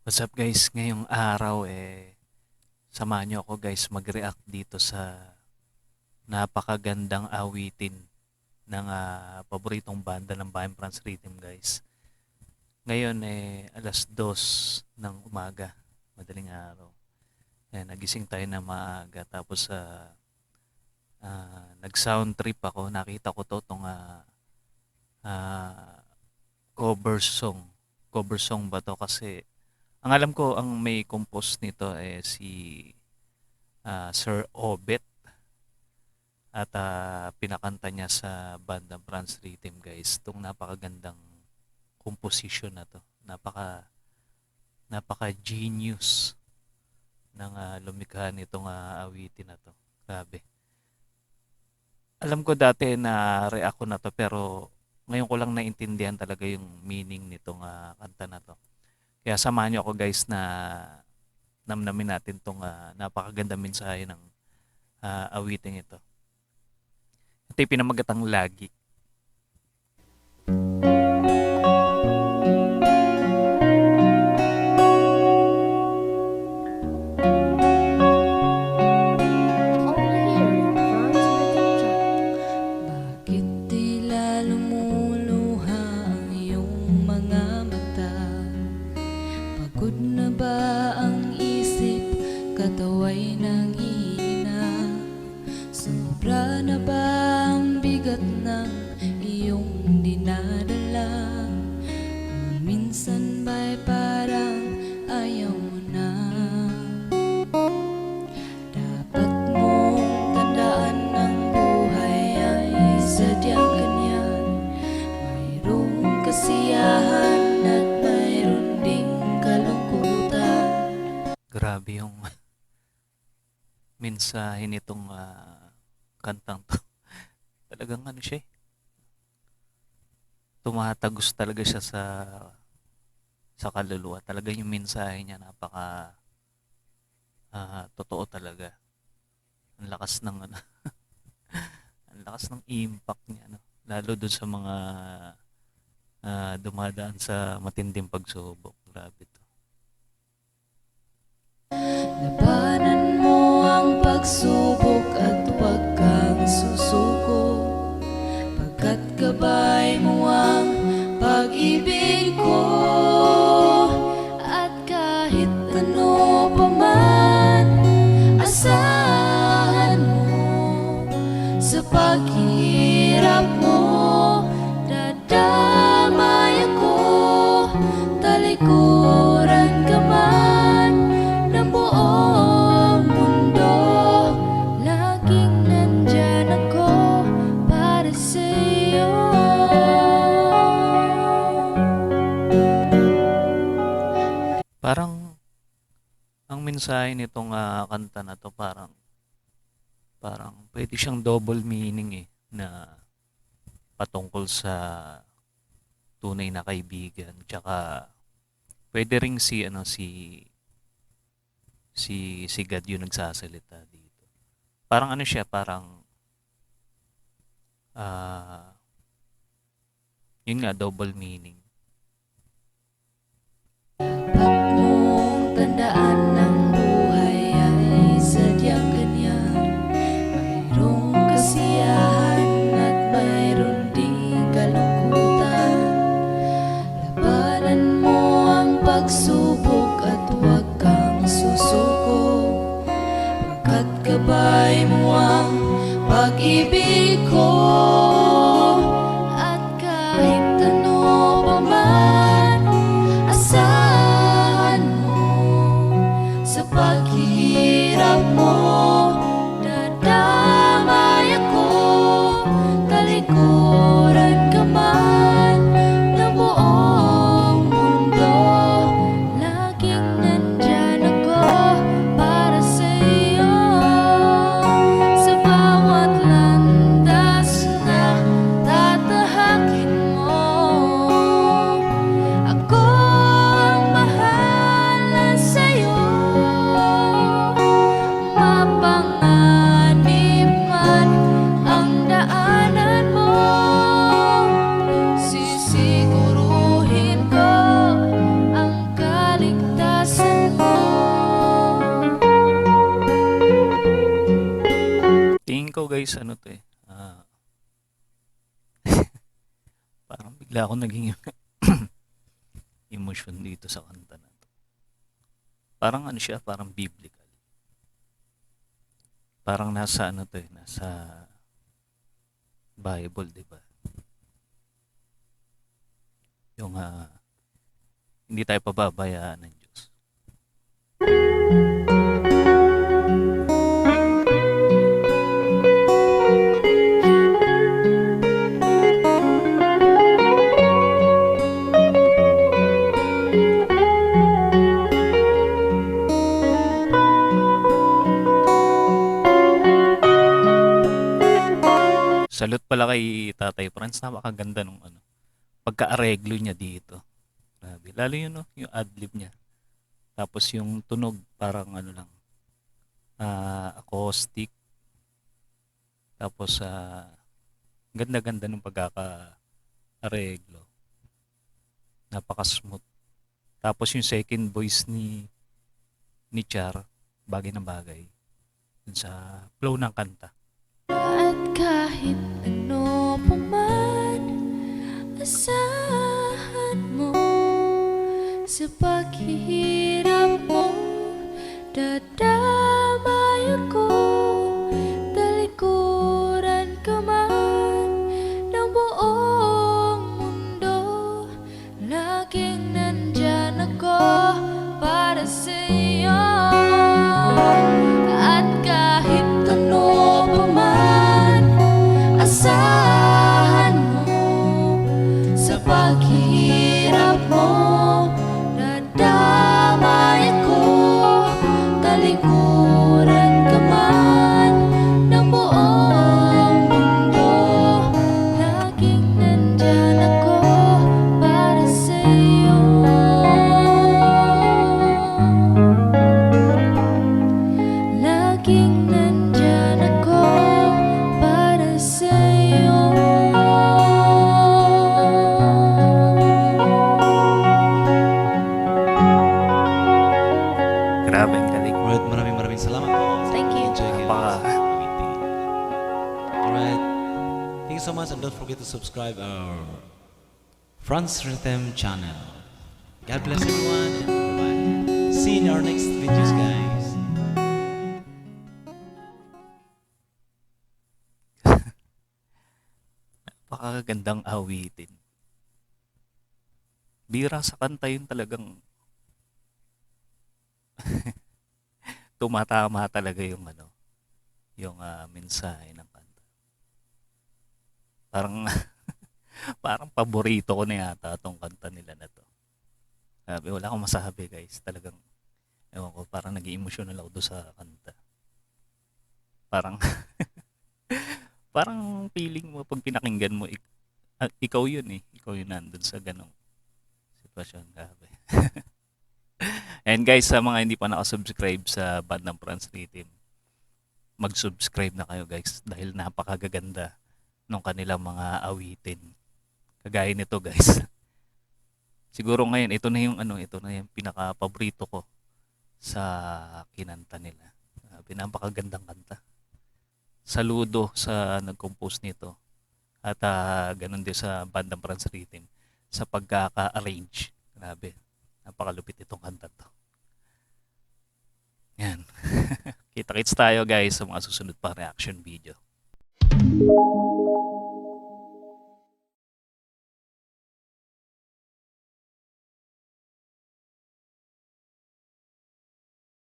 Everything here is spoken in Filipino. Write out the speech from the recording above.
What's up guys? Ngayong araw samahan niyo ako guys mag-react dito sa napakagandang awitin ng paboritong banda ng Bayan France Rhythm guys. Ngayon alas 2 ng umaga, madaling araw. Nagising tayo na maaga tapos nag-sound trip ako. Nakita ko tong ah, cover song. Cover song ba to kasi ang alam ko ang may compose nito si Sir Obet at pinakanta niya sa bandang France Rhythm guys. Itong napakagandang composition na to. Napaka genius ng lumikha nitong awitin na to. Grabe. Alam ko dati na react ko na to pero ngayon ko lang naintindihan talaga yung meaning nitong kanta na to. Kaya samahan niyo ako guys na namnamin natin tong napakaganda mensahe ng awiting ito. Ito yung pinamagatang lagi. Only here in France Rhythm Track. Bakit tila lumuluha ang iyong mga mata? Pagod na ba ang isip, katawa'y nanghihina? Sobra na ba ang bigat ng iyong dinadala? Kung minsan ba'y parang ayaw mo na? Dapat mong tandaan ng buhay ay sadyang ganyan. Mayroong kasiyahan at mayroon ding kalungkutan. Grabe yung mensahe nitong kantang to. Talagang ano siya tumatagos talaga siya sa kaluluwa. Talagang yung mensahe niya napaka totoo talaga. Ang lakas ng ano, ang lakas ng impact niya no. Lalo dun sa mga dumadaan sa matinding pagsubok. Grabe to. Labanan mo ang pagsubok at huwag kang susuko, pagkat gabay mo ang pag-ibig ko. At kahit ano pa man, asahan mo sa paghihirap mo, dadamay ako, talikuran ka man ng buong mundo. Laging nandyan ako para sa'yo. Parang ang mensahe nitong kanta na to parang pwede siyang double meaning na patungkol sa tunay na kaibigan tsaka pwede ring si God yung nagsasalita dito. Parang ano siya, parang ah yun nga double meaning. Dapat mong tandaan ng buhay ay sadyang ganyan. Mayroong kasiyahan at mayroon ding kalungkutan. Labanan mo ang pagsubok at huwag kang susuko, pagkat gabay mo ang pag-ibig ko. At kahit ano pa man, asahan mo sa paghihirap mo, dadamay ako, talikuran ka man ng buong mundo. Laging nandyan ako para sa'yo, sa bawat landas na guys, ano to eh. Parang bigla ako naging emotion dito sa kanta na to. Parang ano siya, parang biblical. Parang nasa ano to eh, nasa Bible, di ba? Yung hindi tayo pababayaan ng Diyos. Salute pala kay Tatay Franz, napakaganda nung ano, pagka-areglo niya dito. Grabe. Lalo yun, no, yung adlib niya. Tapos yung tunog, parang ano lang, acoustic. Tapos, ganda-ganda nung pagkaka-areglo. Napaka-smooth. Tapos yung second voice ni Char, bagay na bagay. Dun sa flow ng kanta. At kahit ano pa man, asahan mo sa paghihirap mo, dadamay ako, talikuran ka man ng buong mundo. Laging nandyan ako para sa'yo. At kahit ano pa man, asahan mo sa paghihirap mo, nadamay ako, talikuran ka man ng buong mundo. Laging nandyan ako para sa'yo. Laging nandyan ako para sa'yo. Grabe, ang galing. Alright, maraming salamat po. Thank you. Enjoy kayo Napaka- sa meeting. Alright. Thank you so much and don't forget to subscribe our Franz Rhythm channel. God bless everyone and bye-bye. See you in our next videos, guys. Napakagandang awitin. Bira sa kanta yun talagang tumatama talaga yung ano, yung mensahe ng kanta. Parang parang paborito ko na yata tong kanta nila na to. Sabi, wala akong masabi guys. Talagang, ewan ko, parang nag-emotional ako doon sa kanta. Parang, parang feeling mo pag pinakinggan mo, ikaw yun eh. Ikaw yun nandun sa ganong sitwasyon. Grabe. And guys, sa mga hindi pa nakasubscribe sa band ng Franz Rhythm, mag-subscribe na kayo guys dahil napakagaganda ng kanilang mga awitin. Kagaya nito guys. Siguro ngayon ito na yung ano, ito na yung pinaka-paborito ko sa kinanta nila. Napakagandang kanta. Saludo sa nag-compose nito at ganun din sa band ng Franz Rhythm sa pagkaka-arrange. Grabe. Napakalupit itong kanta to. Yan. Kita-kits tayo guys sa mga susunod pa reaction video.